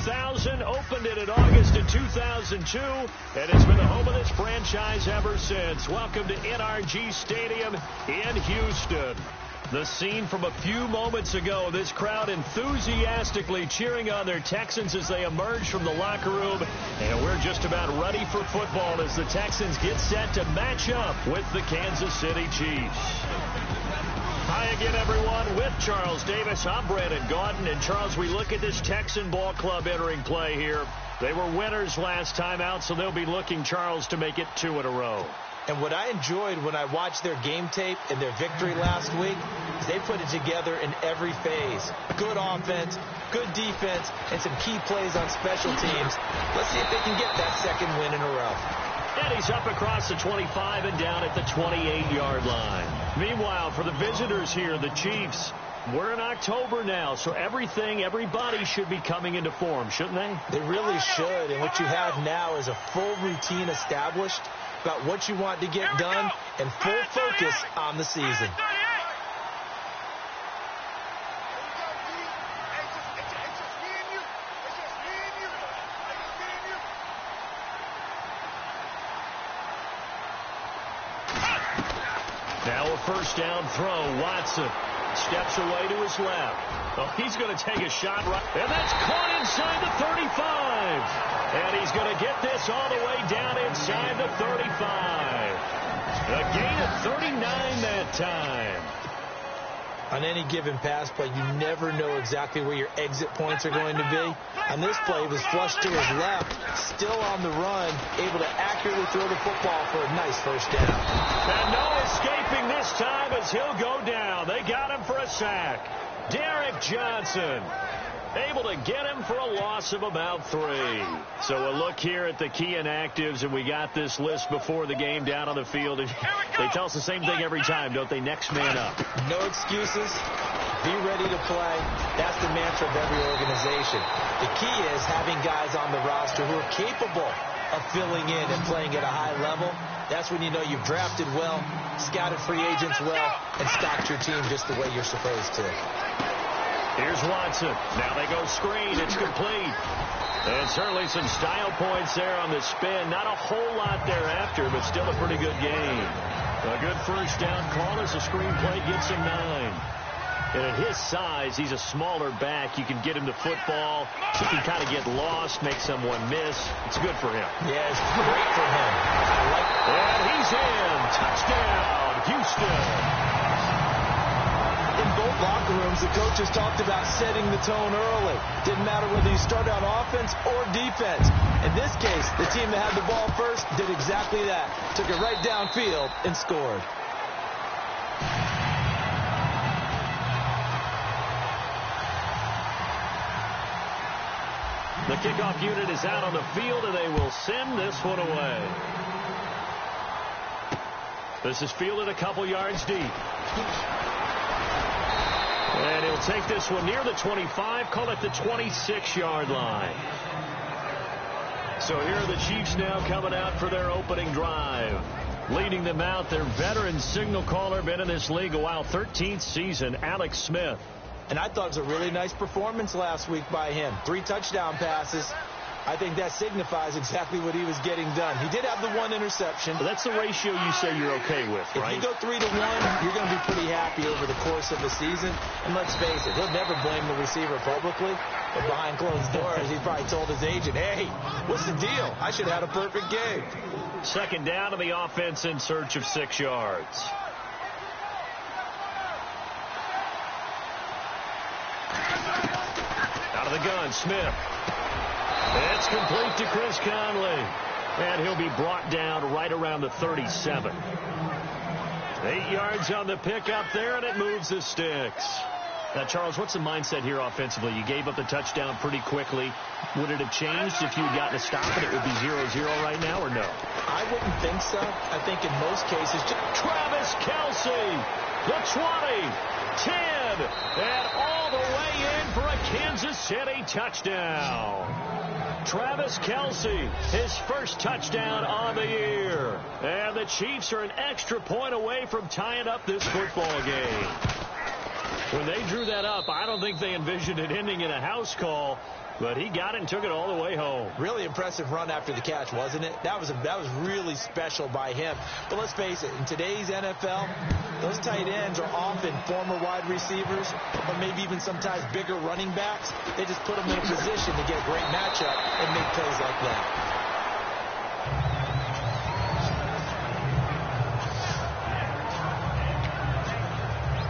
2000, opened it in August of 2002, and it's been the home of this franchise ever since. Welcome to NRG Stadium in Houston. The scene from a few moments ago, this crowd enthusiastically cheering on their Texans as they emerge from the locker room. And we're just about ready for football as the Texans get set to match up with the Kansas City Chiefs. Hi again, everyone. With Charles Davis, I'm Brandon Gaudin. And, Charles, we look at this Texan ball club entering play here. They were winners last time out, so they'll be looking, Charles, to make it 2 in a row. And what I enjoyed when I watched their game tape and their victory last week is they put it together in every phase. Good offense, good defense, and some key plays on special teams. Let's see if they can get that second win in a row. And he's up across the 25 and down at the 28-yard line. Meanwhile, for the visitors here, the Chiefs, we're in October now, so everybody should be coming into form, shouldn't they? They really should, and what you have now is a full routine established about what you want to get done and full focus on the season. Now a first down throw. Watson steps away to his left. Oh, he's going to take a shot right. And that's caught inside the 35. And he's going to get this all the way down inside the 35. A gain of 39 that time. On any given pass play, you never know exactly where your exit points are going to be. On this play, he was flushed to his left, still on the run, able to accurately throw the football for a nice first down. And no escaping this time as he'll go down. They got him for a sack. Derrick Johnson able to get him for a loss of about 3. So a look here at the key inactives, and we got this list before the game down on the field. And they tell us the same thing every time, don't they? Next man up. No excuses. Be ready to play. That's the mantra of every organization. The key is having guys on the roster who are capable of filling in and playing at a high level. That's when you know you've drafted well, scouted free agents well, and stocked your team just the way you're supposed to. Here's Watson. Now they go screen. It's complete. And certainly some style points there on the spin. Not a whole lot thereafter, but still a pretty good game. A good first down call as the screen play gets him 9. And at his size, he's a smaller back. You can get him the football. He can kind of get lost, make someone miss. It's good for him. Yeah, it's great for him. And he's in. Touchdown, Houston. In both locker rooms, the coaches talked about setting the tone early. Didn't matter whether you started on offense or defense. In this case, the team that had the ball first did exactly that. Took it right downfield and scored. The kickoff unit is out on the field, and they will send this one away. This is fielded a couple yards deep. And he'll take this one near the 25, call it the 26-yard line. So here are the Chiefs now coming out for their opening drive. Leading them out, their veteran signal caller, been in this league a while, 13th season, Alex Smith. And I thought it was a really nice performance last week by him. 3 touchdown passes. I think that signifies exactly what he was getting done. He did have the 1 interception. But that's the ratio you say you're okay with, right? If you go 3 to 1, you're going to be pretty happy over the course of the season. And let's face it, he'll never blame the receiver publicly. But behind closed doors, he probably told his agent, hey, what's the deal? I should have had a perfect game. Second down to the offense in search of 6 yards. Out of the gun, Smith. It's complete to Chris Conley. And he'll be brought down right around the 37. 8 yards on the pickup there, and it moves the sticks. Now, Charles, what's the mindset here offensively? You gave up the touchdown pretty quickly. Would it have changed if you had gotten a stop and it would be 0-0 right now, or no? I wouldn't think so. I think in most cases, Travis Kelce, the 20, 10, and all the way in for a Kansas City touchdown. Travis Kelce, his first touchdown on the year. And the Chiefs are an extra point away from tying up this football game. When they drew that up, I don't think they envisioned it ending in a house call. but he got it and took it all the way home. Really impressive run after the catch, wasn't it? That was really special by him. But let's face it, in today's NFL, those tight ends are often former wide receivers or maybe even sometimes bigger running backs. They just put them in a position to get a great matchup and make plays like that.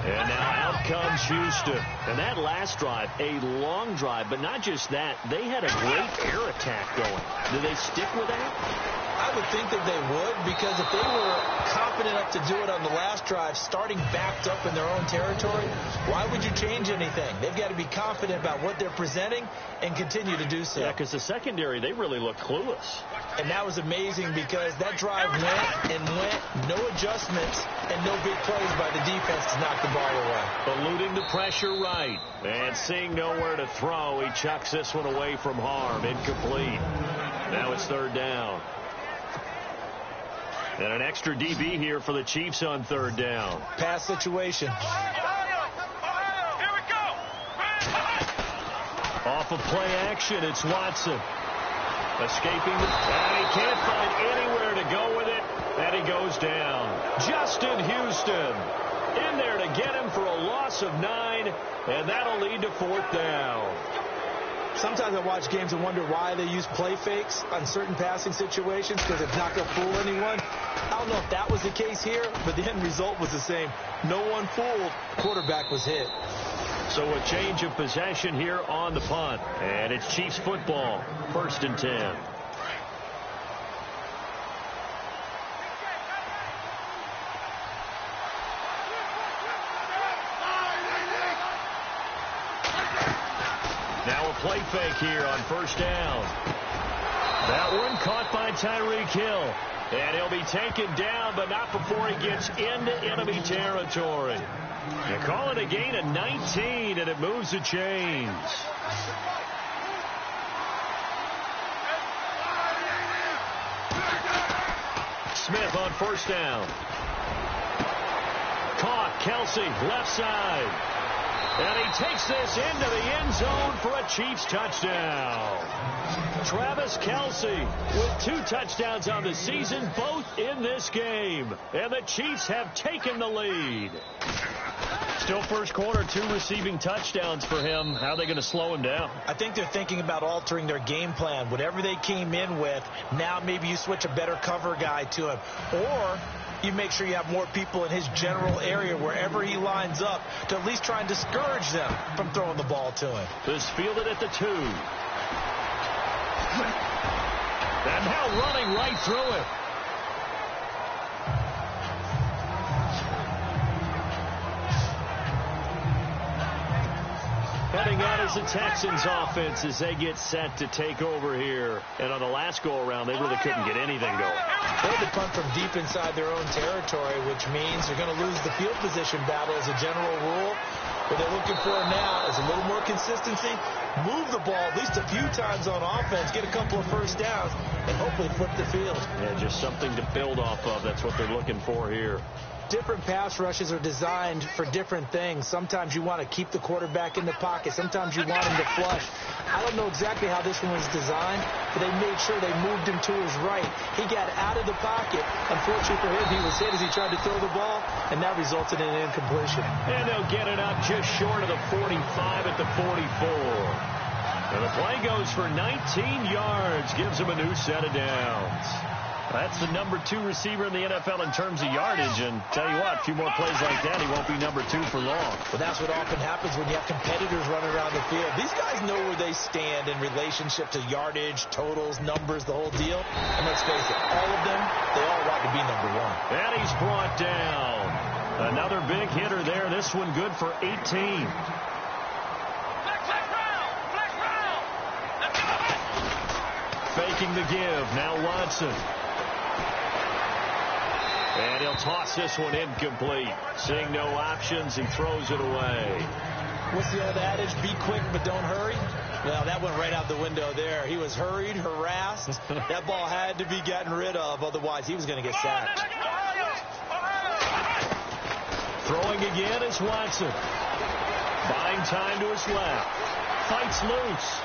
And now out comes Houston. And that last drive, a long drive, but not just that. They had a great air attack going. Do they stick with that? I would think that they would, because if they were confident enough to do it on the last drive, starting backed up in their own territory, why would you change anything? They've got to be confident about what they're presenting and continue to do so. Yeah, because the secondary, they really look clueless. And that was amazing because that drive went and went, no adjustments, and no big plays by the defense to knock the ball away. Eluding the pressure right. And seeing nowhere to throw, he chucks this one away from harm. Incomplete. Now it's third down. And an extra DB here for the Chiefs on third down. Pass situation. Off of play action, it's Watson. Escaping, and he can't find anywhere to go with it, and he goes down. Justin Houston in there to get him for a loss of 9, and that'll lead to fourth down. Sometimes I watch games and wonder why they use play fakes on certain passing situations, because it's not going to fool anyone. I don't know if that was the case here, but the end result was the same. No one fooled. Quarterback was hit. So a change of possession here on the punt. And it's Chiefs football. 1st and 10. Now a play fake here on first down. That one caught by Tyreek Hill. And he'll be taken down, but not before he gets into enemy territory. You call it a gain of 19, and it moves the chains. Smith on first down. Caught, Kelsey, left side. And he takes this into the end zone for a Chiefs touchdown. Travis Kelsey with 2 touchdowns on the season, both in this game. And the Chiefs have taken the lead. Still first quarter, 2 receiving touchdowns for him. How are they going to slow him down? I think they're thinking about altering their game plan. Whatever they came in with, now maybe you switch a better cover guy to him. Or you make sure you have more people in his general area wherever he lines up to at least try and discourage them from throwing the ball to him. This fielded at the 2. And now running right through it. Heading out is the Texans offense as they get set to take over here. And on the last go-around, they really couldn't get anything going. They had to punt from deep inside their own territory, which means they're going to lose the field position battle as a general rule. What they're looking for now is a little more consistency, move the ball at least a few times on offense, get a couple of first downs, and hopefully flip the field. Yeah, just something to build off of. That's what they're looking for here. Different pass rushes are designed for different things. Sometimes you want to keep the quarterback in the pocket. Sometimes you want him to flush. I don't know exactly how this one was designed, but they made sure they moved him to his right. He got out of the pocket. Unfortunately for him, he was hit as he tried to throw the ball, and that resulted in an incompletion. And they'll get it up just short of the 45 at the 44. And the play goes for 19 yards, gives him a new set of downs. That's the number 2 receiver in the NFL in terms of yardage. And tell you what, a few more plays like that, he won't be number 2 for long. Well, that's what often happens when you have competitors running around the field. These guys know where they stand in relationship to yardage, totals, numbers, the whole deal. And let's face it, all of them, they all want to be number 1. And he's brought down. Another big hitter there. This one good for 18. Faking the give. Now Watson. And he'll toss this one incomplete. Seeing no options, he throws it away. What's the old adage? Be quick, but don't hurry. Well, that went right out the window there. He was hurried, harassed. That ball had to be gotten rid of. Otherwise, he was going to get sacked. Throwing again is Watson. Buying time to his left. Fights loose.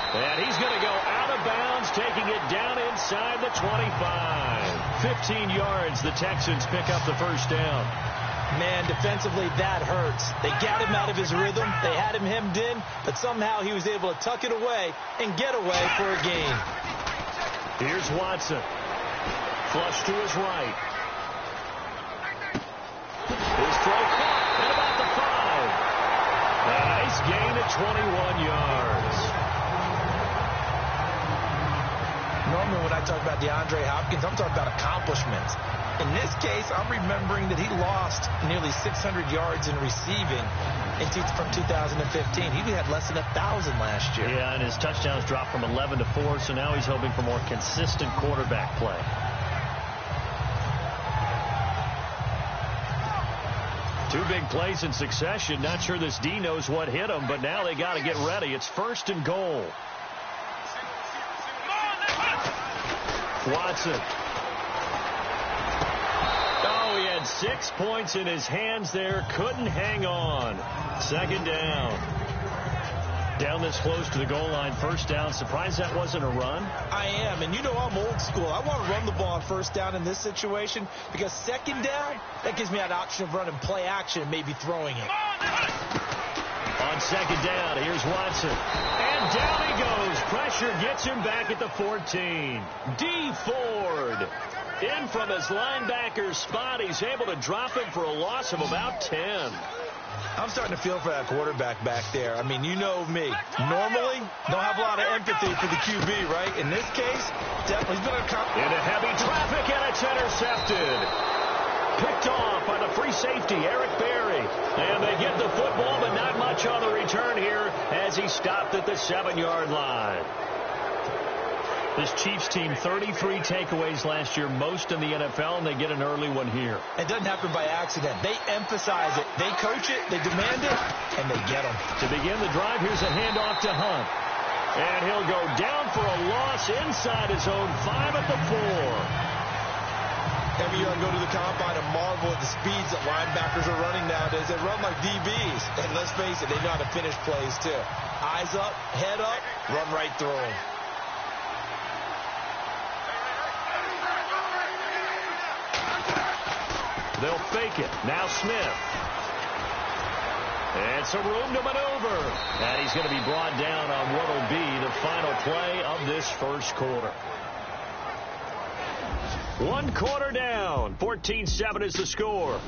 And he's going to go out of bounds, taking it down inside the 25. 15 yards, the Texans pick up the first down. Man, defensively, that hurts. They got him out of his rhythm. They had him hemmed in, but somehow he was able to tuck it away and get away for a gain. Here's Watson. Flush to his right. His throw caught at about the 5. A nice gain at 21 yards. Normally when I talk about DeAndre Hopkins, I'm talking about accomplishments. In this case, I'm remembering that he lost nearly 600 yards in receiving from 2015. He had less than 1,000 last year. Yeah, and his touchdowns dropped from 11 to 4, so now he's hoping for more consistent quarterback play. Two big plays in succession. Not sure this D knows what hit him, but now they got to get ready. It's 1st and goal. Watson. Oh, he had 6 points in his hands there. Couldn't hang on. 2nd down. Down this close to the goal line. 1st down. Surprised that wasn't a run? I am, and you know I'm old school. I want to run the ball on 1st down in this situation because 2nd down, that gives me that option of running play action and maybe throwing it. On 2nd down, here's Watson. And down he goes. Pressure gets him back at the 14. D. Ford. In from his linebacker spot. He's able to drop him for a loss of about 10. I'm starting to feel for that quarterback back there. I mean, you know me. Normally, don't have a lot of empathy for the QB, right? In this case, definitely he's been into heavy traffic, and it's intercepted. Picked off by the free safety, Eric Berry. And they get the football, but not much on the return here as he stopped at the 7-yard line. This Chiefs team, 33 takeaways last year, most in the NFL, and they get an early one here. It doesn't happen by accident. They emphasize it. They coach it, they demand it, and they get them. To begin the drive, here's a handoff to Hunt. And he'll go down for a loss inside his own 5 at the 4. Every year I go to the combine and marvel at the speeds that linebackers are running nowadays. They run like DBs. And let's face it, they know how to finish plays too. Eyes up, head up, run right through them. They'll fake it. Now Smith. And some room to maneuver. And he's going to be brought down on what will be the final play of this first quarter. 1 quarter down. 14-7 is the score.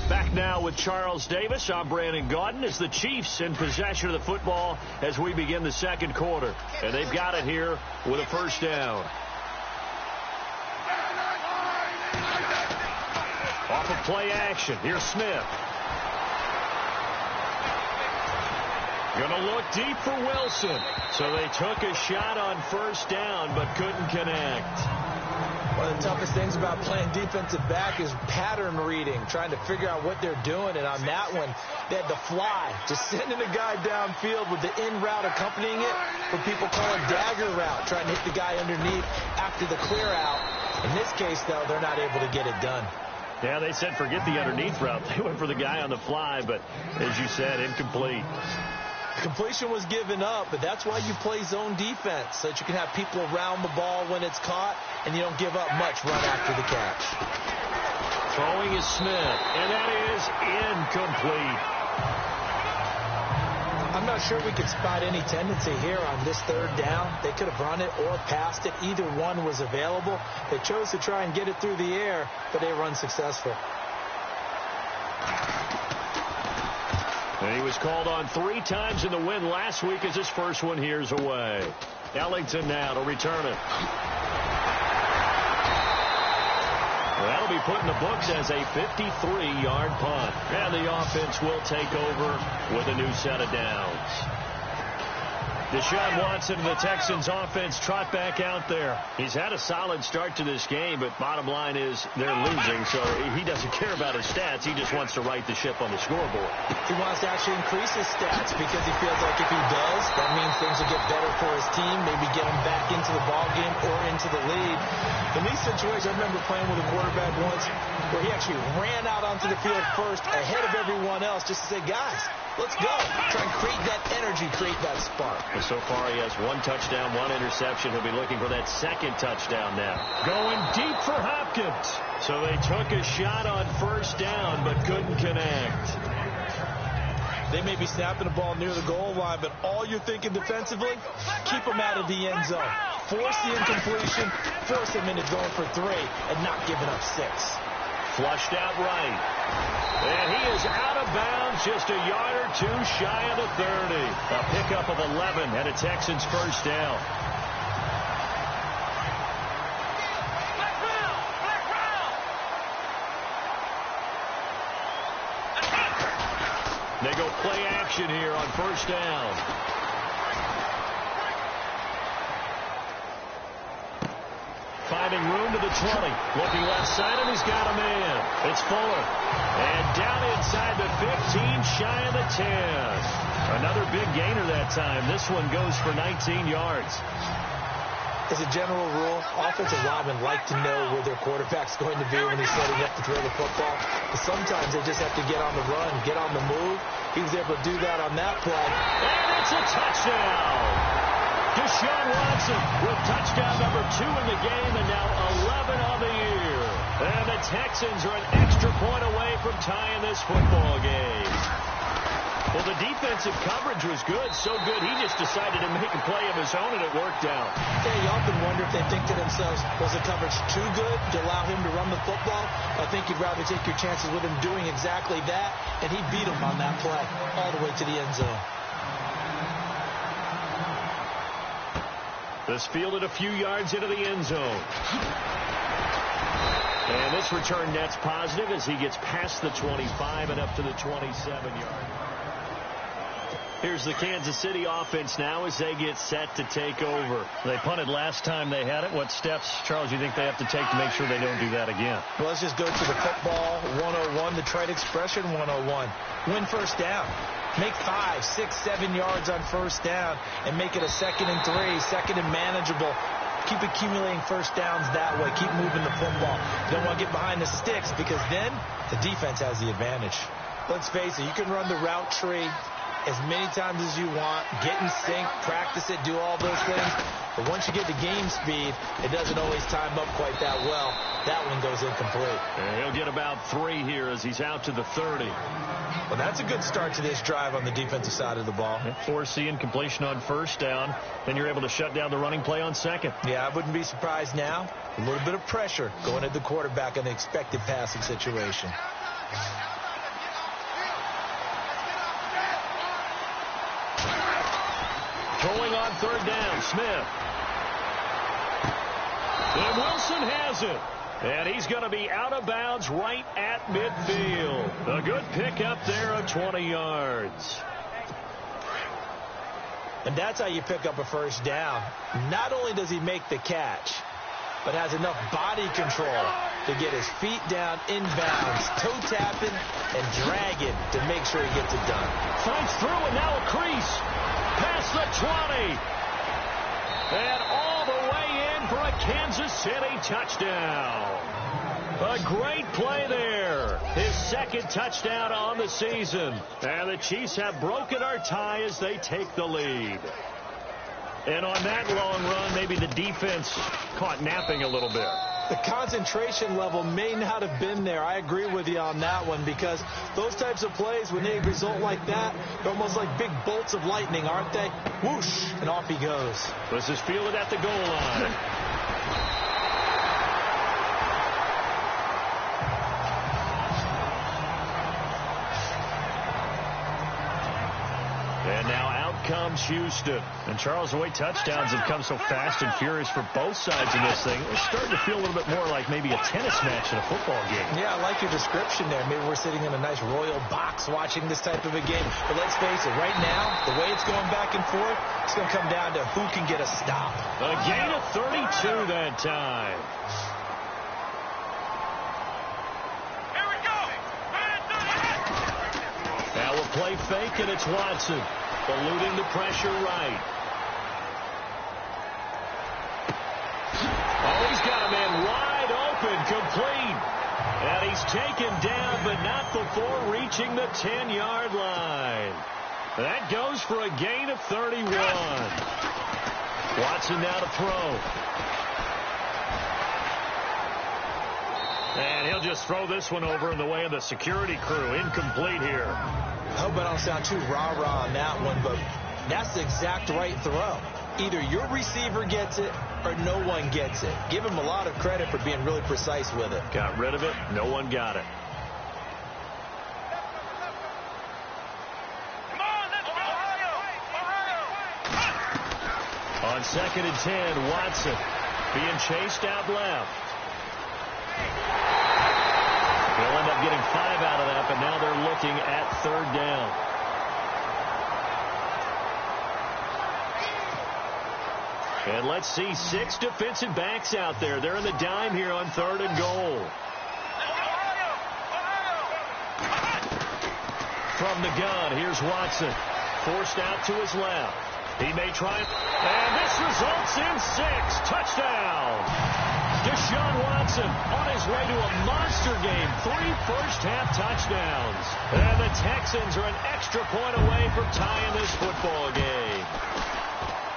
Back now with Charles Davis. I'm Brandon Gaudin as the Chiefs in possession of the football as we begin the second quarter. And they've got it here with a 1st down. Off of play action. Here's Smith. Going to look deep for Wilson. So they took a shot on 1st down but couldn't connect. One of the toughest things about playing defensive back is pattern reading, trying to figure out what they're doing. And on that one, they had the fly, just sending a guy downfield with the in route accompanying it, what people call a dagger route, trying to hit the guy underneath after the clear out. In this case, though, they're not able to get it done. Yeah, they said forget the underneath route. They went for the guy on the fly, but as you said, incomplete. Completion was given up, but that's why you play zone defense, so that you can have people around the ball when it's caught, and you don't give up much run after the catch. Throwing is Smith, and that is incomplete. I'm not sure we could spot any tendency here on this 3rd down. They could have run it or passed it. Either one was available. They chose to try and get it through the air, but they run successful. And he was called on 3 times in the win last week as his first one here's away. Ellington now to return it. That'll be put in the books as a 53-yard punt. And the offense will take over with a new set of downs. Deshaun Watson and the Texans offense trot back out there. He's had a solid start to this game, but bottom line is they're losing, so he doesn't care about his stats. He just wants to right the ship on the scoreboard. He wants to actually increase his stats because he feels like if he does, that means things will get better for his team, maybe get him back into the ballgame or into the lead. In these situations, I remember playing with a quarterback once where he actually ran out onto the field first ahead of everyone else just to say, guys, Let's go. Try and create that energy, create that spark. And so far, he has 1 touchdown, 1 interception. He'll be looking for that 2nd touchdown now. Going deep for Hopkins. So they took a shot on 1st down, but couldn't connect. They may be snapping the ball near the goal line, but all you're thinking defensively, keep them out of the end zone. Force the incompletion, force them into going for 3, and not giving up 6. Flushed out right. And he is out of bounds, just a yard or 2 shy of the 30. A pickup of 11 and a Texans 1st down. They go play action here on 1st down. Finding room to the 20. Looking left side, and he's got a man. It's Fuller. And down inside the 15, shy of the 10. Another big gainer that time. This one goes for 19 yards. As a general rule, offensive linemen like to know where their quarterback's going to be when he's setting up to throw the football. But sometimes they just have to get on the run, get on the move. He was able to do that on that play. And it's a touchdown. Deshaun Watson with touchdown number 2 in the game, and now 11 on the year. And the Texans are an extra point away from tying this football game. Well, the defensive coverage was good, so good he just decided to make a play of his own, and it worked out. Yeah, you often wonder if they think to themselves, was the coverage too good to allow him to run the football? I think you'd rather take your chances with him doing exactly that, and he beat him on that play all the way to the end zone. This fielded a few yards into the end zone. And this return net's positive as he gets past the 25 and up to the 27-yard. Here's the Kansas City offense now as they get set to take over. They punted last time they had it. What steps, Charles, you think they have to take to make sure they don't do that again? Well, let's just go to the football 101, the trade expression 101. Win 1st down. Make 5, 6, 7 yards on 1st down and make it a 2nd and 3, 2nd and manageable. Keep accumulating 1st downs that way. Keep moving the football. You don't want to get behind the sticks because then the defense has the advantage. Let's face it, you can run the route tree as many times as you want, get in sync, practice it, do all those things. But once you get to game speed, it doesn't always time up quite that well. That one goes incomplete. And he'll get about 3 here as he's out to the 30. Well, that's a good start to this drive on the defensive side of the ball. Foreseeing completion on 1st down. Then you're able to shut down the running play on 2nd. Yeah, I wouldn't be surprised now. A little bit of pressure going at the quarterback in the expected passing situation. Throwing on 3rd down, Smith. And Wilson has it. And he's going to be out of bounds right at midfield. A good pickup there of 20 yards. And that's how you pick up a 1st down. Not only does he make the catch, but has enough body control to get his feet down inbounds, toe tapping and dragging to make sure he gets it done. Finds through and now a crease. Past the 20. And all the way in for a Kansas City touchdown. A great play there. His 2nd touchdown on the season. And the Chiefs have broken our tie as they take the lead. And on that long run, maybe the defense caught napping a little bit. The concentration level may not have been there. I agree with you on that one because those types of plays, when they result like that, they're almost like big bolts of lightning, aren't they? Whoosh, and off he goes. This is fielded at the goal line. And now out comes Houston. And Charles, the way touchdowns have come so fast and furious for both sides in this thing, it's starting to feel a little bit more like maybe a tennis match in a football game. Yeah, I like your description there. Maybe we're sitting in a nice royal box watching this type of a game. But let's face it, right now, the way it's going back and forth, it's going to come down to who can get a stop. A gain of 32 that time. Now a play fake, and it's Watson. Eluding the pressure right. Oh, he's got a man wide open, complete. And he's taken down, but not before reaching the 10-yard line. That goes for a gain of 31. Watson now to throw. And he'll just throw this one over in the way of the security crew. Incomplete here. I hope I don't sound too rah-rah on that one, but that's the exact right throw. Either your receiver gets it or no one gets it. Give him a lot of credit for being really precise with it. Got rid of it. No one got it. On 2nd and 10, Watson being chased out left. They'll end up getting 5 out of that, but now they're looking at 3rd down. And let's see, 6 defensive backs out there. They're in the dime here on 3rd and goal. From the gun, here's Watson. Forced out to his left. He may try, and this results in 6. Touchdown. Deshaun Watson on his way to a monster game. 3 first-half touchdowns. And the Texans are an extra point away from tying this football game.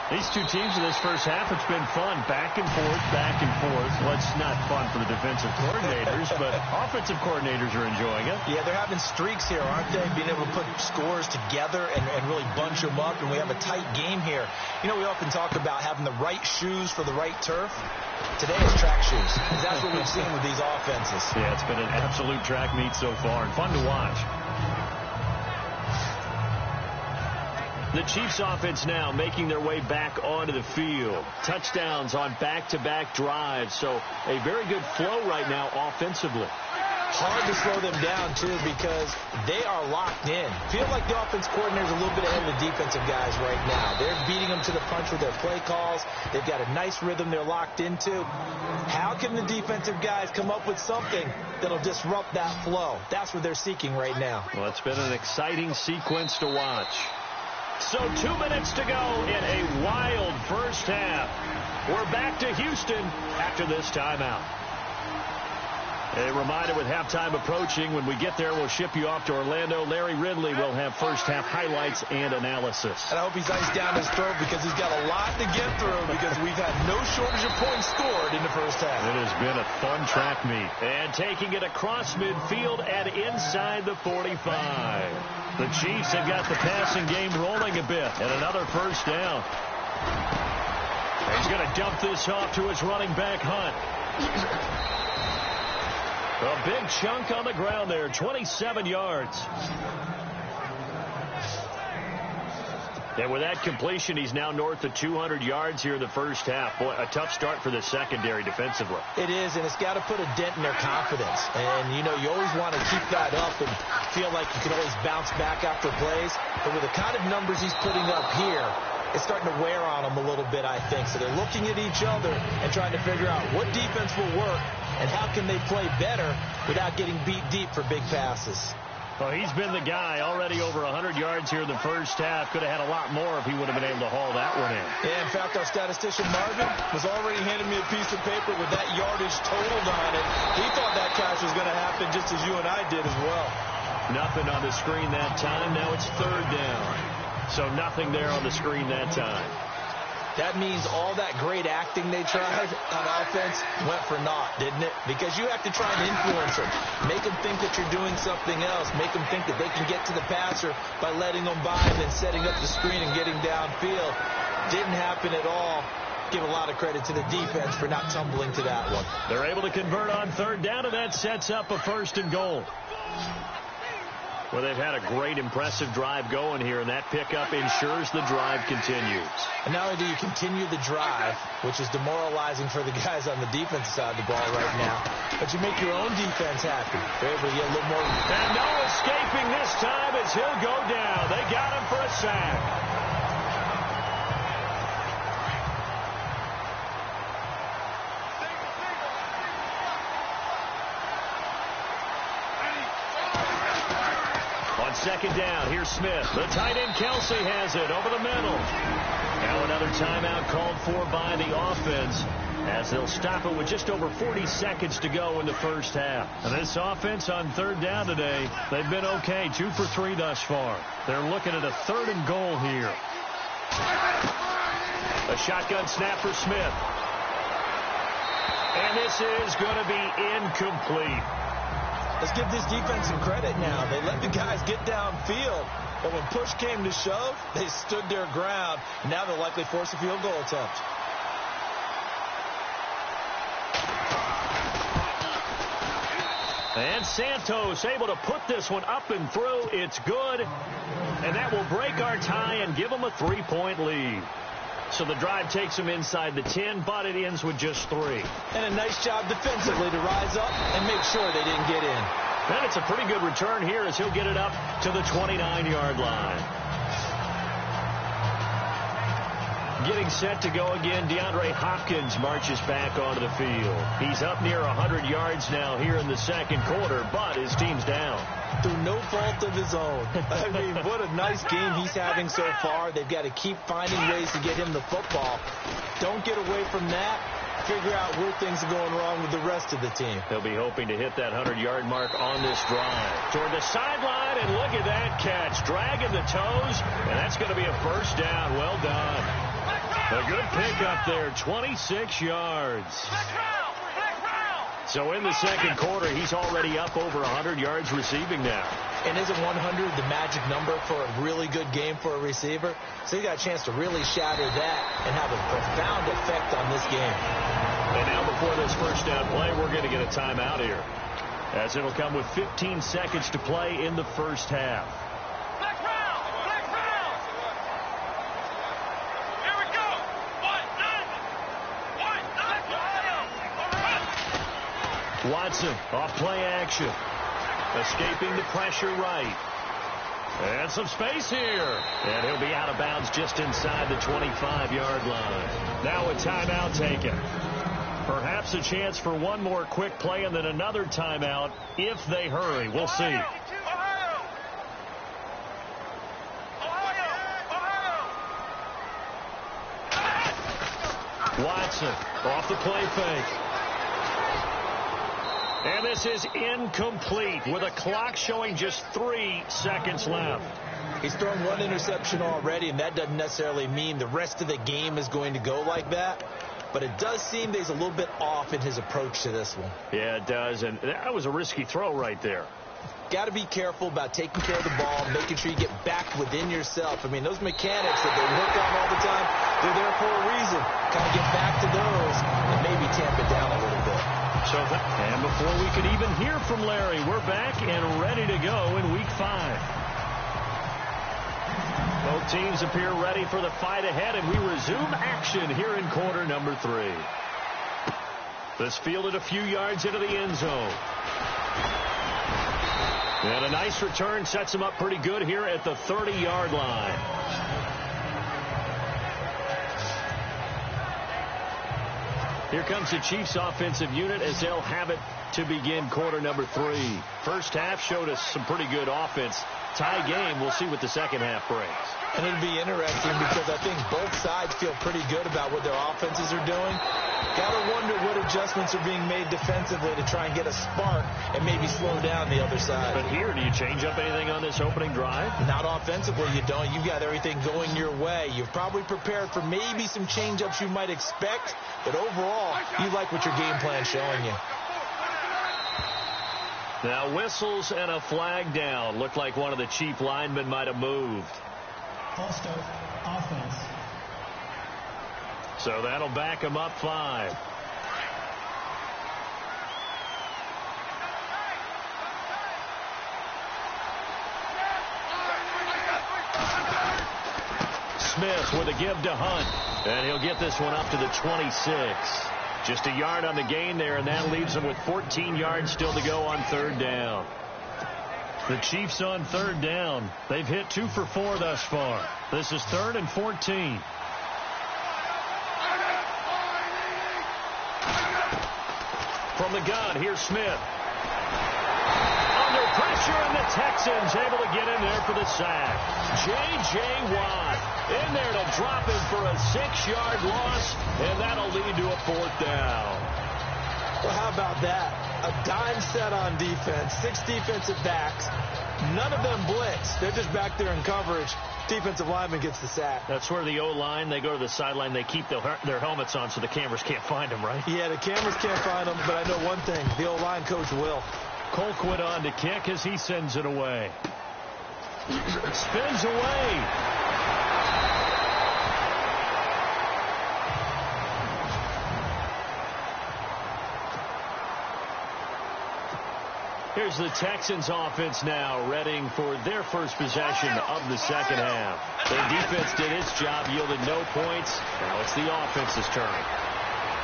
These two teams in this first half, it's been fun. Back and forth, back and forth. Well, it's not fun for the defensive coordinators, but offensive coordinators are enjoying it. Yeah, they're having streaks here, aren't they? Being able to put scores together and really bunch them up, and we have a tight game here. You know, we often talk about having the right shoes for the right turf. Today is track shoes, because that's what we've seen with these offenses. Yeah, it's been an absolute track meet so far, and fun to watch. The Chiefs offense now making their way back onto the field. Touchdowns on back-to-back drives. So a very good flow right now offensively. Hard to slow them down, too, because they are locked in. Feel like the offense coordinator is a little bit ahead of the defensive guys right now. They're beating them to the punch with their play calls. They've got a nice rhythm they're locked into. How can the defensive guys come up with something that'll disrupt that flow? That's what they're seeking right now. Well, it's been an exciting sequence to watch. So 2 minutes to go in a wild first half. We're back to Houston after this timeout. A reminder with halftime approaching, when we get there, we'll ship you off to Orlando. Larry Ridley will have first half highlights and analysis. And I hope he's iced down his throat because he's got a lot to get through because we've had no shortage of points scored in the first half. It has been a fun track meet. And taking it across midfield and inside the 45. The Chiefs have got the passing game rolling a bit. And another first down. He's going to dump this off to his running back, Hunt. A big chunk on the ground there, 27 yards. And with that completion, he's now north of 200 yards here in the first half. Boy, a tough start for the secondary defensively. It is, and it's got to put a dent in their confidence. And, you know, you always want to keep that up and feel like you can always bounce back after plays. But with the kind of numbers he's putting up here, it's starting to wear on them a little bit, I think. So they're looking at each other and trying to figure out what defense will work and how can they play better without getting beat deep for big passes. Well, he's been the guy already over 100 yards here in the first half. Could have had a lot more if he would have been able to haul that one in. Yeah, in fact, our statistician Marvin was already handing me a piece of paper with that yardage totaled on it. He thought that catch was going to happen just as you and I did as well. Nothing on the screen that time. Now it's 3rd down. So nothing there on the screen that time. That means all that great acting they tried on offense went for naught, didn't it? Because you have to try and influence them. Make them think that you're doing something else. Make them think that they can get to the passer by letting them by and then setting up the screen and getting downfield. Didn't happen at all. Give a lot of credit to the defense for not tumbling to that one. They're able to convert on 3rd down, and that sets up a 1st and goal. Well, they've had a great, impressive drive going here, and that pickup ensures the drive continues. And not only do you continue the drive, which is demoralizing for the guys on the defensive side of the ball right now, but you make your own defense happy. They're able to get a little more. And no escaping this time as he'll go down. They got him for a sack. On 2nd down, here's Smith. The tight end Kelsey has it over the middle. Now another timeout called for by the offense, as they'll stop it with just over 40 seconds to go in the first half. And this offense on third down today, they've been okay, 2 for 3 thus far. They're looking at a 3rd and goal here. A shotgun snap for Smith. And this is going to be incomplete. Let's give this defense some credit now. They let the guys get downfield, but when push came to shove, they stood their ground. Now they'll likely force a field goal attempt. And Santos able to put this one up and through. It's good. And that will break our tie and give them a 3-point lead. So the drive takes them inside the 10, but it ends with just 3. And a nice job defensively to rise up and make sure they didn't get in. And it's a pretty good return here as he'll get it up to the 29-yard line. Getting set to go again, DeAndre Hopkins marches back onto the field. He's up near 100 yards now here in the second quarter, but his team's down. Through no fault of his own. I mean, what a nice game he's having so far. They've got to keep finding ways to get him the football. Don't get away from that. Figure out where things are going wrong with the rest of the team. He'll be hoping to hit that 100-yard mark on this drive. Toward the sideline, and look at that catch. Dragging the toes, and that's going to be a first down. Well done. A good pickup there, 26 yards. So in the second quarter, he's already up over 100 yards receiving now. And isn't 100 the magic number for a really good game for a receiver? So he got a chance to really shatter that and have a profound effect on this game. And now before this first down play, we're going to get a timeout here, as it'll come with 15 seconds to play in the first half. Watson off play action. Escaping the pressure right. And some space here. And he'll be out of bounds just inside the 25-yard line. Now a timeout taken. Perhaps a chance for one more quick play and then another timeout if they hurry. We'll see. Watson off the play fake. And this is incomplete with a clock showing just 3 seconds left. He's thrown one interception already, and that doesn't necessarily mean the rest of the game is going to go like that. But it does seem that he's a little bit off in his approach to this one. Yeah, it does. And that was a risky throw right there. Got to be careful about taking care of the ball, making sure you get back within yourself. I mean, those mechanics that they work on all the time, they're there for a reason. Kind of get back to those and maybe tamp it down a little bit. And before we could even hear from Larry, we're back and ready to go in Week 5. Both teams appear ready for the fight ahead, and we resume action here in quarter number 3. This fielded a few yards into the end zone. And a nice return sets him up pretty good here at the 30-yard line. Here comes the Chiefs offensive unit as they'll have it to begin quarter number 3. First half showed us some pretty good offense. Tie game. We'll see what the second half brings. And it'll be interesting because I think both sides feel pretty good about what their offenses are doing. Got to wonder what adjustments are being made defensively to try and get a spark and maybe slow down the other side. But here, do you change up anything on this opening drive? Not offensively, you don't. You've got everything going your way. You've probably prepared for maybe some change-ups you might expect, but overall, you like what your game plan's showing you. Now whistles and a flag down. Looked like one of the Chief linemen might have moved. False start, offense. So that'll back him up 5. Smith with a give to Hunt. And he'll get this one up to the 26. Just a yard on the gain there, and that leaves them with 14 yards still to go on third down. The Chiefs on third down. They've hit 2 for 4 thus far. This is 3rd and 14. From the gun, here's Smith. Under pressure, and the Texans able to get in there for the sack. J.J. Watt In there to drop him for a 6-yard loss, and that'll lead to a 4th down. Well, how about that? A dime set on defense, 6 defensive backs. None of them blitz. They're just back there in coverage. Defensive lineman gets the sack. That's where the O-line, they go to the sideline, they keep their helmets on so the cameras can't find them, right? Yeah, the cameras can't find them, but I know one thing. The O-line coach will. Colquitt on to kick as he sends it away. Spins away. Here's the Texans offense now, readying for their first possession of the second half. Their defense did its job, yielded no points. Now it's the offense's turn.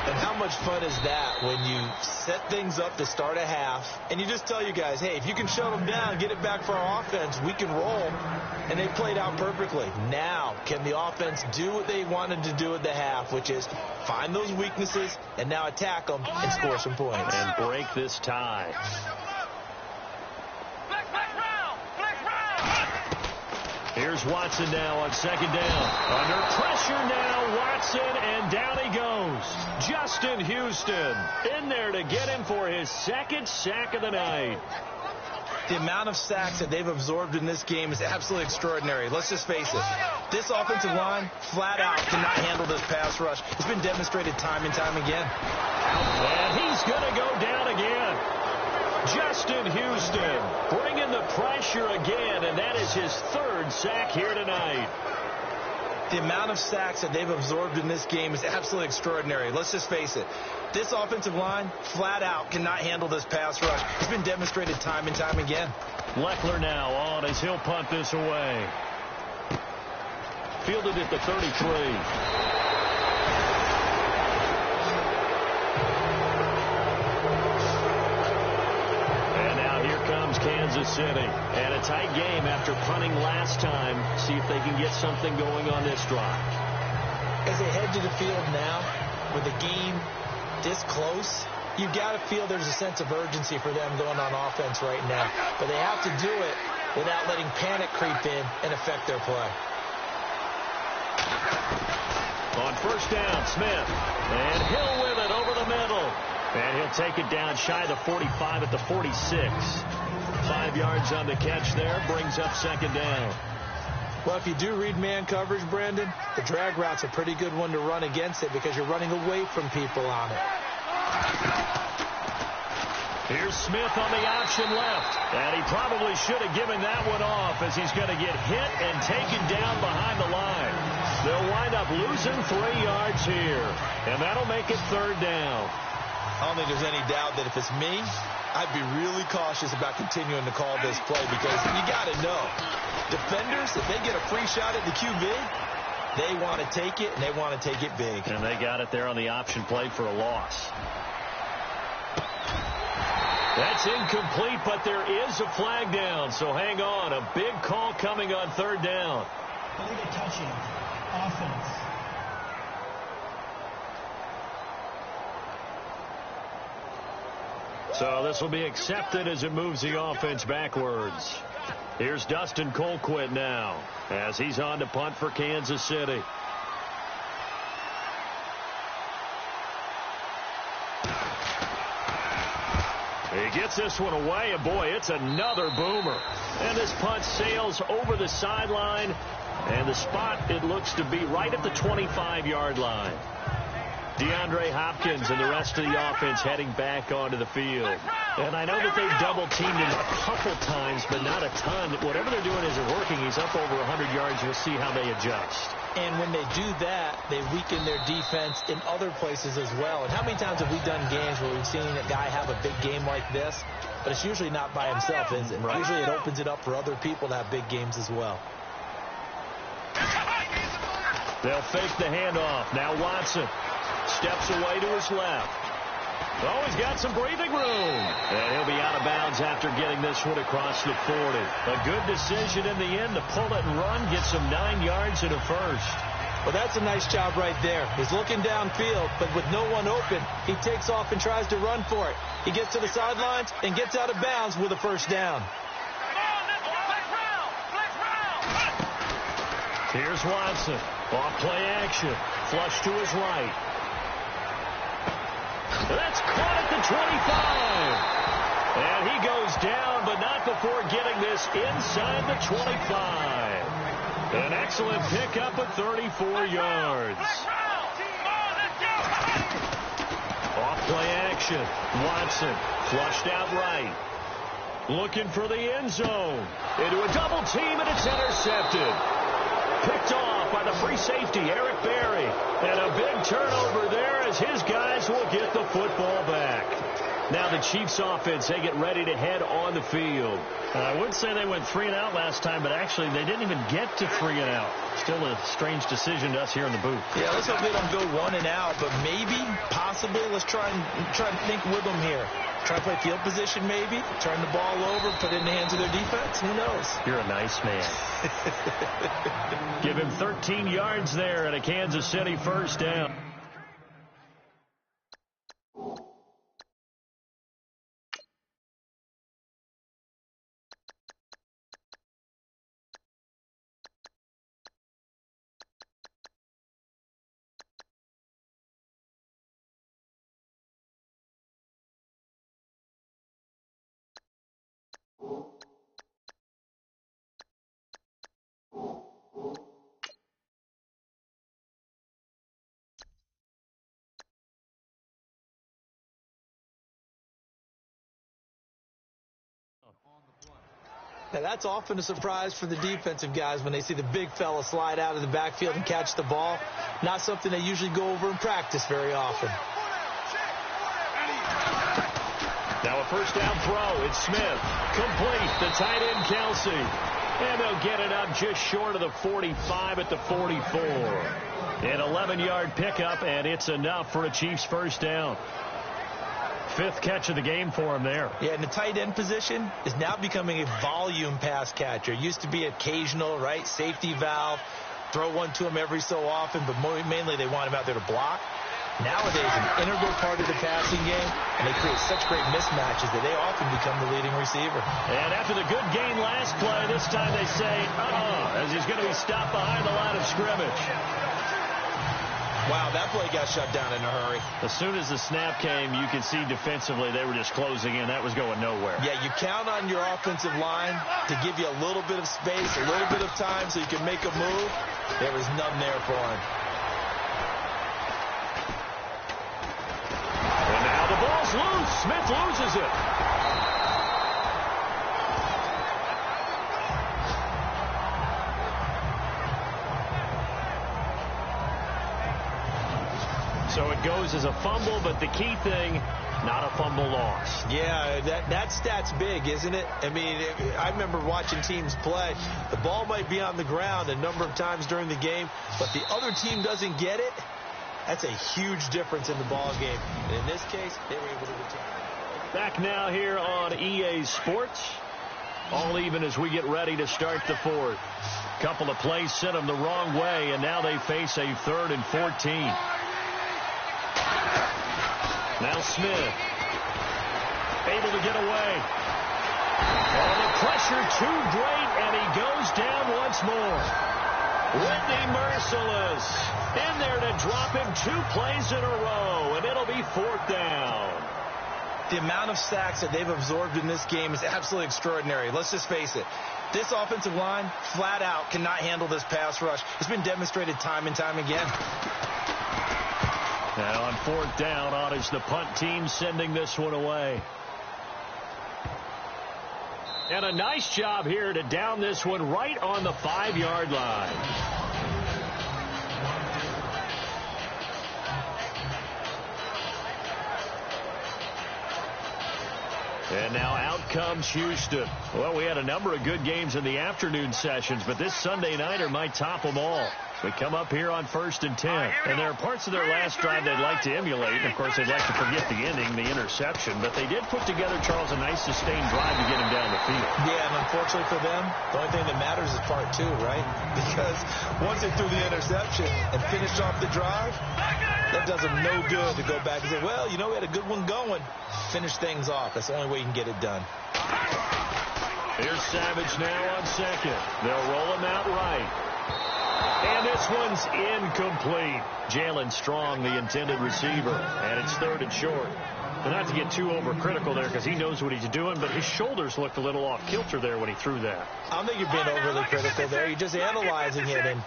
And how much fun is that when you set things up to start a half, and you just tell you guys, hey, if you can shut them down, get it back for our offense, we can roll. And they played out perfectly. Now, can the offense do what they wanted to do at the half, which is find those weaknesses and now attack them and score some points. And break this tie. Here's Watson now on second down. Under pressure now, Watson, and down he goes. Justin Houston in there to get him for his 2nd sack of the night. The amount of sacks that they've absorbed in this game is absolutely extraordinary. Let's just face it. This offensive line, flat out, cannot handle this pass rush. It's been demonstrated time and time again. And he's going to go down again. Justin Houston bringing the pressure again, and that is his 3rd sack here tonight. The amount of sacks that they've absorbed in this game is absolutely extraordinary. Let's just face it. This offensive line, flat out, cannot handle this pass rush. It's been demonstrated time and time again. Leckler now on as he'll punt this away. Fielded at the 33. Kansas City. And a tight game after punting last time. See if they can get something going on this drive. As they head to the field now, with the game this close, you've got to feel there's a sense of urgency for them going on offense right now. But they have to do it without letting panic creep in and affect their play. On first down, Smith. And Hill with it over the middle. And he'll take it down shy of the 45 at the 46. 5 yards on the catch there, brings up second down. Well, if you do read man coverage, Brandon, the drag route's a pretty good one to run against it because you're running away from people on it. Here's Smith on the option left. And he probably should have given that one off as he's going to get hit and taken down behind the line. They'll wind up losing 3 yards here. And that'll make it 3rd down. I don't think there's any doubt that if it's me, I'd be really cautious about continuing to call this play because you got to know, defenders, if they get a free shot at the QB, they want to take it, and they want to take it big. And they got it there on the option play for a loss. That's incomplete, but there is a flag down, so hang on. A big call coming on 3rd down. Illegal touching. Offense. So this will be accepted as it moves the offense backwards. Here's Dustin Colquitt now as he's on to punt for Kansas City. He gets this one away, and boy, it's another boomer. And this punt sails over the sideline, and the spot, it looks to be right at the 25-yard line. DeAndre Hopkins and the rest of the offense heading back onto the field. And I know that they've double-teamed him a couple times, but not a ton. Whatever they're doing isn't working. He's up over 100 yards. You'll see how they adjust. And when they do that, they weaken their defense in other places as well. And how many times have we done games where we've seen a guy have a big game like this? But it's usually not by himself, is it? Right. Usually it opens it up for other people to have big games as well. They'll fake the handoff. Now Watson steps away to his left. Oh, he's got some breathing room. And he'll be out of bounds after getting this one across the 40. A good decision in the end to pull it and run, get some 9 yards and a first. Well, that's a nice job right there. He's looking downfield, but with no one open, he takes off and tries to run for it. He gets to the sidelines and gets out of bounds with a first down. Here's Watson. Off play action. Flush to his right. That's caught at the 25. And he goes down, but not before getting this inside the 25. An excellent pickup at 34 yards. Off play action. Watson flushed out right. Looking for the end zone. Into a double team, and it's intercepted. Picked off by the free safety, Eric Berry. And a big turnover there as his guys will get the football back. Now the Chiefs offense, they get ready to head on the field. I would say they went 3 and out last time, but actually they didn't even get to 3 and out. Still a strange decision to us here in the booth. Yeah, let's hope they don't go 1 and out, but maybe, possibly, let's try and think with them here. Try to play field position maybe, turn the ball over, put it in the hands of their defense. Who knows? You're a nice man. Give him 13 yards there and a Kansas City first down. Now, that's often a surprise for the defensive guys when they see the big fella slide out of the backfield and catch the ball. Not something they usually go over in practice very often. Now a first down throw. It's Smith. Complete. The tight end, Kelsey. And they'll get it up just short of the 45 at the 44. An 11-yard pickup, and it's enough for a Chiefs first down. 5th catch of the game for him there. Yeah, and the tight end position is now becoming a volume pass catcher. It used to be occasional, right? Safety valve. Throw one to him every so often, but mainly they want him out there to block. Nowadays, an integral part of the passing game, and they create such great mismatches that they often become the leading receiver. And after the good gain last play, this time they say, as he's going to be stopped behind the line of scrimmage. Wow, that play got shut down in a hurry. As soon as the snap came, you could see defensively they were just closing in. That was going nowhere. Yeah, you count on your offensive line to give you a little bit of space, a little bit of time so you can make a move. There was none there for him. And now the ball's loose. Smith loses it. So it goes as a fumble, but the key thing, not a fumble loss. Yeah, that stat's big, isn't it? I mean, I remember watching teams play. The ball might be on the ground a number of times during the game, but the other team doesn't get it. That's a huge difference in the ball game. And in this case, they were able to return. Back now here on EA Sports. All even as we get ready to start the 4th. Couple of plays sent them the wrong way, and now they face a 3rd and 14. Now Smith, able to get away. Oh, the pressure too great, and he goes down once more. Whitney Merciless in there to drop him 2 plays in a row, and it'll be 4th down. The amount of sacks that they've absorbed in this game is absolutely extraordinary. Let's just face it. This offensive line, flat out, cannot handle this pass rush. It's been demonstrated time and time again. Now on 4th down, on is the punt team sending this one away. And a nice job here to down this one right on the 5-yard line. And now out comes Houston. Well, we had a number of good games in the afternoon sessions, but this Sunday nighter might top them all. We come up here on 1st and 10. And there are parts of their last drive they'd like to emulate. And, of course, they'd like to forget the ending, the interception. But they did put together, Charles, a nice sustained drive to get him down the field. Yeah, and unfortunately for them, the only thing that matters is part 2, right? Because once they threw the interception and finished off the drive, that does them no good to go back and say, well, you know, we had a good one going. Finish things off. That's the only way you can get it done. Here's Savage now on 2nd. They'll roll him out right. And this one's incomplete. Jalen Strong, the intended receiver, and it's 3rd and short. And not to get too overcritical there because he knows what he's doing, but his shoulders looked a little off kilter there when he threw that. I don't think you're being overly critical there. You're just analyzing it, and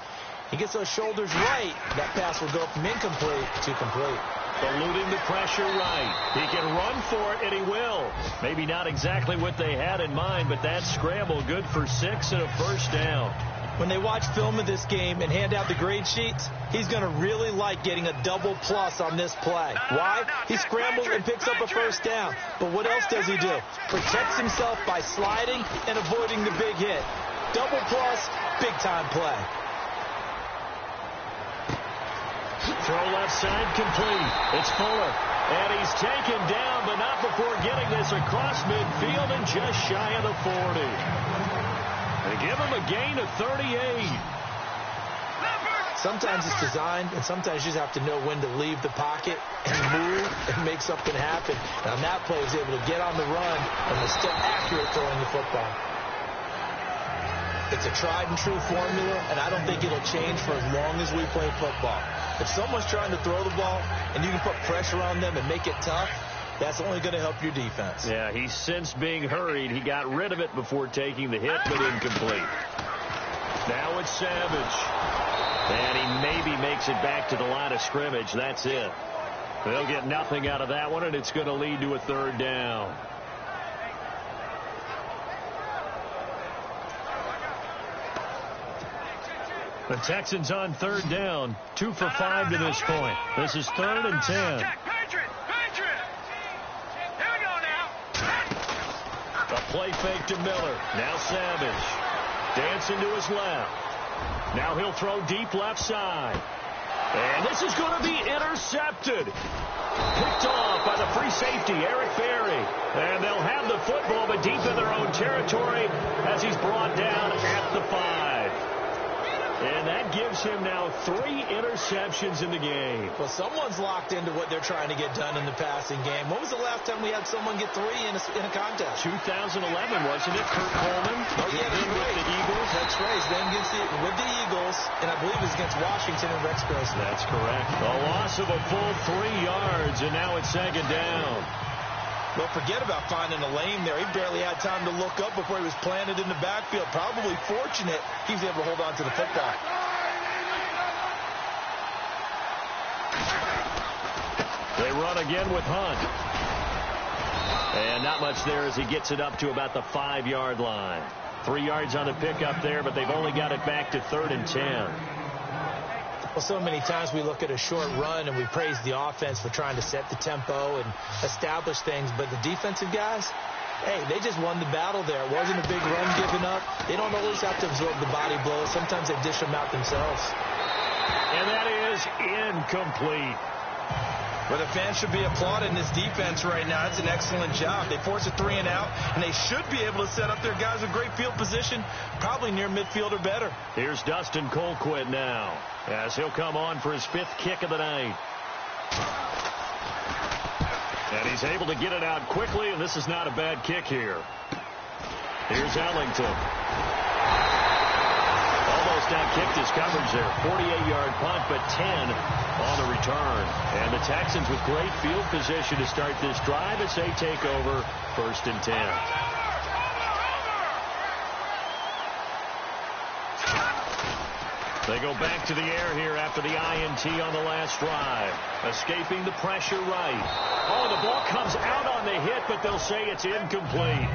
he gets those shoulders right. That pass will go from incomplete to complete. Eluding the pressure right. He can run for it, and he will. Maybe not exactly what they had in mind, but that scramble good for 6 and a first down. When they watch film of this game and hand out the grade sheets, he's going to really like getting a double plus on this play. Why? He scrambles and picks up a first down. But what else does he do? Protects himself by sliding and avoiding the big hit. Double plus, big-time play. Throw left side complete. It's Fuller. And he's taken down, but not before getting this across midfield and just shy of the 40. They give him a gain of 38. Sometimes it's designed, and sometimes you just have to know when to leave the pocket and move and make something happen. And on that play, he was able to get on the run and was still accurate throwing the football. It's a tried-and-true formula, and I don't think it'll change for as long as we play football. If someone's trying to throw the ball and you can put pressure on them and make it tough, that's only going to help your defense. Yeah, he's since being hurried. He got rid of it before taking the hit, but incomplete. Now it's Savage. And he maybe makes it back to the line of scrimmage. That's it. They'll get nothing out of that one, and it's going to lead to a 3rd down. The Texans on 3rd down. 2 for 5 to this point. This is 3rd and 10. A play fake to Miller. Now Savage. Dancing to his left. Now he'll throw deep left side. And this is going to be intercepted. Picked off by the free safety, Eric Berry. And they'll have the football, but deep in their own territory as he's brought down at the 5. And that gives him now 3 interceptions in the game. Well, someone's locked into what they're trying to get done in the passing game. When was the last time we had someone get 3 in a contest? 2011, wasn't it? Kurt Coleman. Oh, yeah, that's right. With the Eagles. That's right. Then with the Eagles, and I believe it was against Washington and Rex Grossman. That's correct. A loss of a full 3 yards, and now it's 2nd down. Well, forget about finding a lane there. He barely had time to look up before he was planted in the backfield. Probably fortunate he was able to hold on to the football. They run again with Hunt. And not much there as he gets it up to about the 5-yard line. 3 yards on the pickup there, but they've only got it back to 3rd and 10. Well, so many times we look at a short run and we praise the offense for trying to set the tempo and establish things. But the defensive guys, hey, they just won the battle there. It wasn't a big run given up. They don't always have to absorb the body blows. Sometimes they dish them out themselves. And that is incomplete. Well, the fans should be applauding this defense right now. It's an excellent job. They force a 3 and out, and they should be able to set up their guys with great field position, probably near midfield or better. Here's Dustin Colquitt now, as he'll come on for his 5th kick of the night. And he's able to get it out quickly, and this is not a bad kick here. Here's Ellington. Almost outkicked his coverage there. 48-yard punt, but 10 on the return. And the Texans with great field position to start this drive as they take over 1st and 10. They go back to the air here after the INT on the last drive. Escaping the pressure right. Oh, the ball comes out on the hit, but they'll say it's incomplete.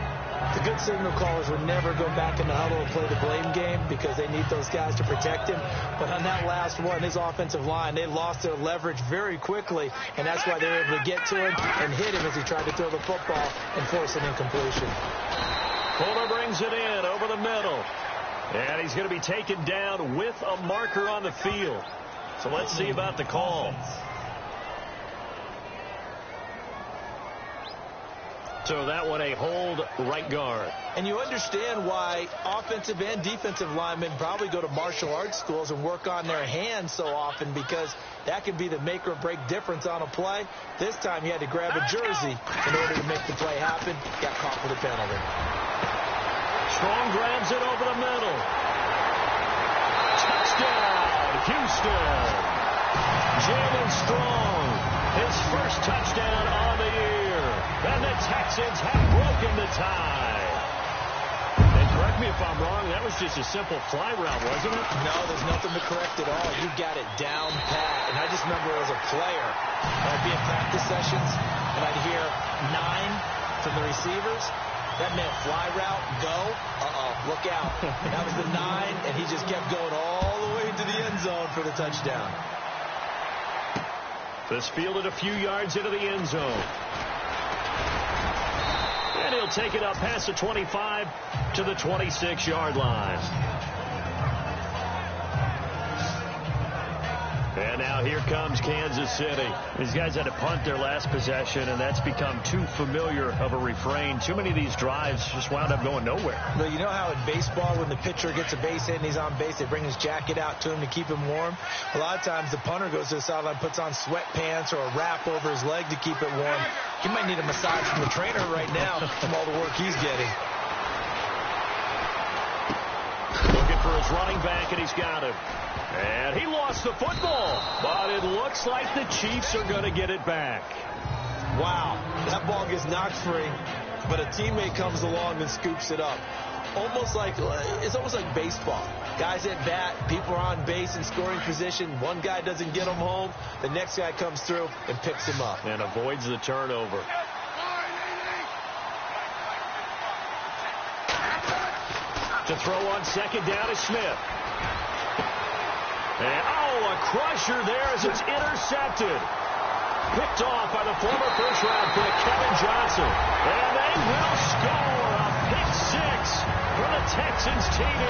The good signal callers would never go back in the huddle and play the blame game because they need those guys to protect him. But on that last one, his offensive line, they lost their leverage very quickly, and that's why they were able to get to him and hit him as he tried to throw the football and force an incompletion. Fuller brings it in over the middle. And he's going to be taken down with a marker on the field. So let's see about the call. So that one a hold right guard. And you understand why offensive and defensive linemen probably go to martial arts schools and work on their hands so often, because that could be the make or break difference on a play. This time he had to grab a jersey in order to make the play happen. Got caught for the penalty. Strong grabs it over the middle. Touchdown. Touchdown, Houston. Jalen Strong, his first touchdown on the year. And the Texans have broken the tie. And correct me if I'm wrong, that was just a simple fly route, wasn't it? No, there's nothing to correct at all. You got it down pat. And I just remember as a player, I'd be at practice sessions, and I'd hear 9 from the receivers. That meant fly route, go. Look out. That was the 9, and he just kept going all the way into the end zone for the touchdown. This fielded a few yards into the end zone. And he'll take it up past the 25 to the 26-yard line. And now here comes Kansas City. These guys had to punt their last possession, and that's become too familiar of a refrain. Too many of these drives just wound up going nowhere. Well, you know how in baseball, when the pitcher gets a base hit and he's on base, they bring his jacket out to him to keep him warm? A lot of times the punter goes to the sideline, puts on sweatpants or a wrap over his leg to keep it warm. He might need a massage from the trainer right now from all the work he's getting. Looking for his running back, and he's got him. And he lost the football, but it looks like the Chiefs are going to get it back. Wow, that ball gets knocked free, but a teammate comes along and scoops it up. It's almost like baseball. Guys at bat, people are on base in scoring position. One guy doesn't get him home. The next guy comes through and picks him up. And avoids the turnover. To throw on second down is Smith. And, a crusher there as it's intercepted. Picked off by the former first-round pick, Kevin Johnson. And they will score a pick 6 for the Texans TD.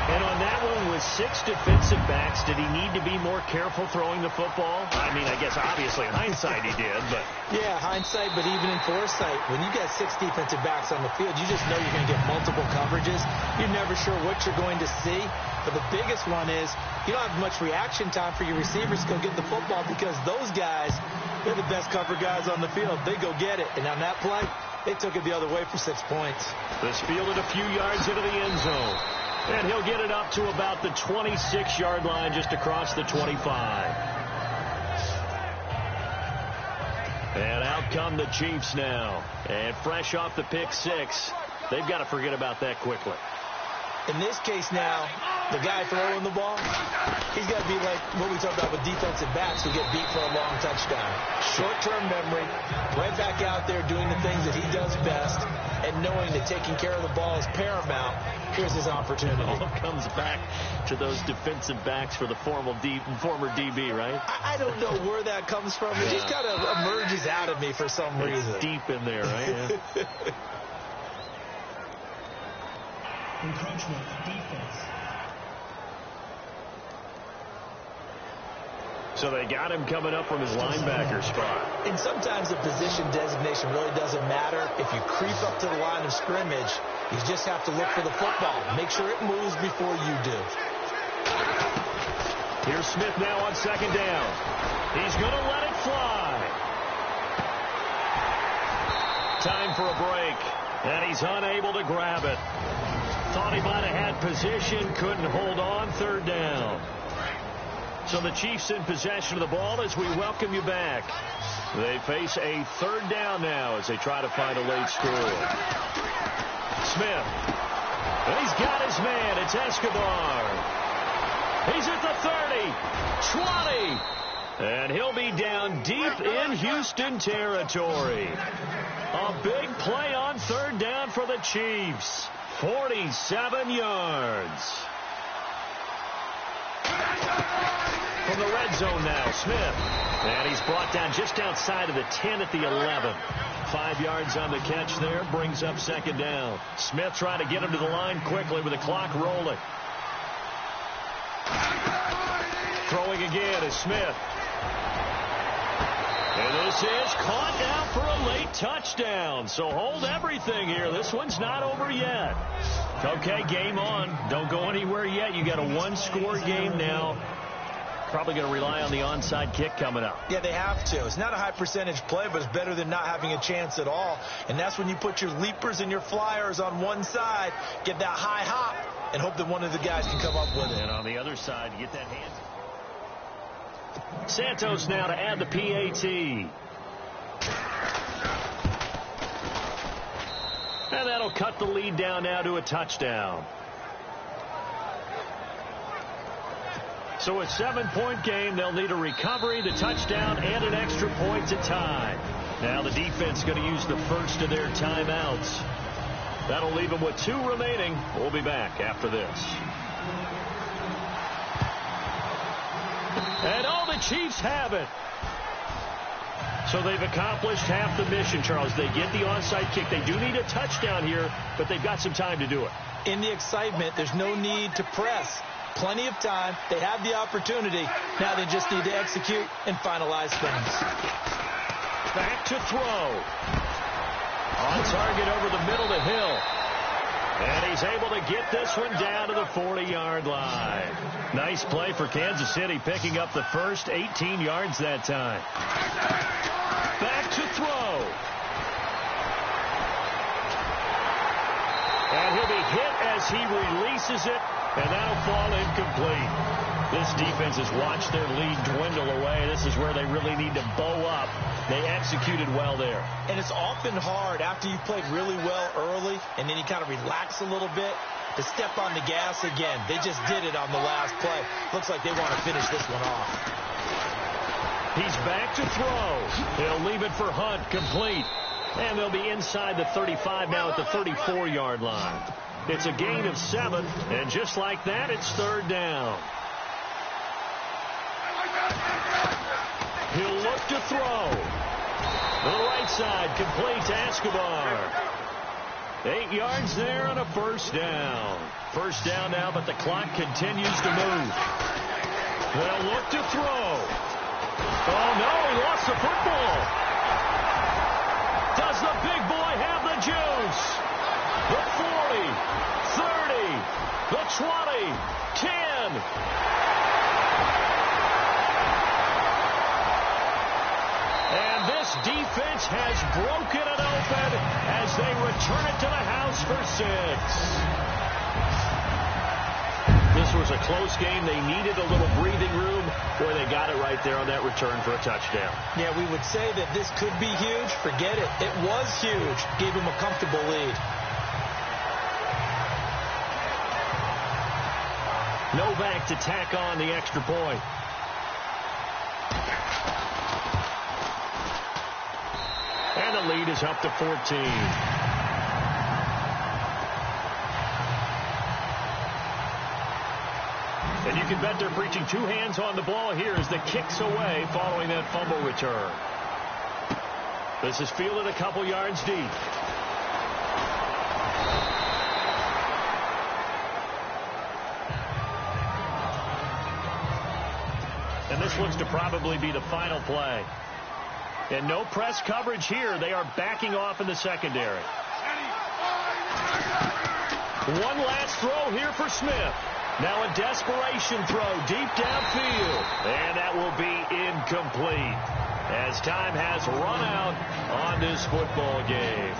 And on that one, with 6 defensive backs, did he need to be more careful throwing the football? I mean, I guess obviously in hindsight he did, but... Yeah, hindsight, but even in foresight, when you got 6 defensive backs on the field, you just know you're going to get multiple coverages. You're never sure what you're going to see. But the biggest one is you don't have much reaction time for your receivers to go get the football because those guys, they're the best cover guys on the field. They go get it. And on that play, they took it the other way for 6 points. This fielded a few yards into the end zone. And he'll get it up to about the 26-yard line just across the 25. And out come the Chiefs now. And fresh off the pick 6, they've got to forget about that quickly. In this case now, the guy throwing the ball, he's got to be like what we talked about with defensive backs who get beat for a long touchdown. Short-term memory, right back out there doing the things that he does best, and knowing that taking care of the ball is paramount. Here's his opportunity. It all comes back to those defensive backs for the former DB, right? I don't know where that comes from. It just kind of emerges out of me for some reason. It's deep in there, right? Yeah. Encroachment, defense. So they got him coming up from his linebacker spot. And sometimes the position designation really doesn't matter. If you creep up to the line of scrimmage, you just have to look for the football. Make sure it moves before you do. Here's Smith now on second down. He's going to let it fly. Time for a break. And he's unable to grab it. Thought he might have had position, couldn't hold on, third down. So the Chiefs in possession of the ball as we welcome you back. They face a third down now as they try to find a late score. Smith. And he's got his man. It's Escobar. He's at the 30, 20. And he'll be down deep in Houston territory. A big play on third down for the Chiefs. 47 yards. From the red zone now, Smith. And he's brought down just outside of the 10 at the 11. 5 yards on the catch there, brings up second down. Smith trying to get him to the line quickly with the clock rolling. Throwing again is Smith. And this is caught now for a late touchdown. So hold everything here. This one's not over yet. Okay, game on. Don't go anywhere yet. You got a one-score game now. Probably going to rely on the onside kick coming up. Yeah, they have to. It's not a high percentage play, but it's better than not having a chance at all. And that's when you put your leapers and your flyers on one side, get that high hop, and hope that one of the guys can come up with it. And on the other side, you get that hand. Santos now to add the PAT. And that'll cut the lead down now to a touchdown. So a 7-point game. They'll need a recovery, the touchdown, and an extra point to tie. Now the defense going to use the first of their timeouts. That'll leave them with 2 remaining. We'll be back after this. And all the Chiefs have it. So they've accomplished half the mission, Charles. They get the onside kick. They do need a touchdown here, but they've got some time to do it. In the excitement, there's no need to press. Plenty of time. They have the opportunity. Now they just need to execute and finalize things. Back to throw. On target over the middle to Hill. And he's able to get this one down to the 40-yard line. Nice play for Kansas City, picking up the first 18 yards that time. Back to throw. And he'll be hit as he releases it, and that'll fall incomplete. This defense has watched their lead dwindle away. This is where they really need to bow up. They executed well there. And it's often hard after you've played really well early and then you kind of relax a little bit to step on the gas again. They just did it on the last play. Looks like they want to finish this one off. He's back to throw. He'll leave it for Hunt, complete. And they'll be inside the 35 now at the 34-yard line. It's a gain of 7, and just like that, it's 3rd down. He'll look to throw. To the right side, complete to Escobar. 8 yards there on a 1st down. 1st down now, but the clock continues to move. They'll look to throw. Oh, no, he lost the football. Does the big boy have the juice? The 40, 30, the 20, 10. And this defense has broken it open as they return it to the house for 6. This was a close game. They needed a little breathing room. Boy, they got it right there on that return for a touchdown. Yeah, we would say that this could be huge. Forget it. It was huge. Gave him a comfortable lead. Novak to tack on the extra point. And the lead is up to 14. And you can bet they're preaching 2 hands on the ball here as the kick's away following that fumble return. This is fielded a couple yards deep. And this looks to probably be the final play. And no press coverage here. They are backing off in the secondary. One last throw here for Smith. Now a desperation throw deep downfield. And that will be incomplete as time has run out on this football game.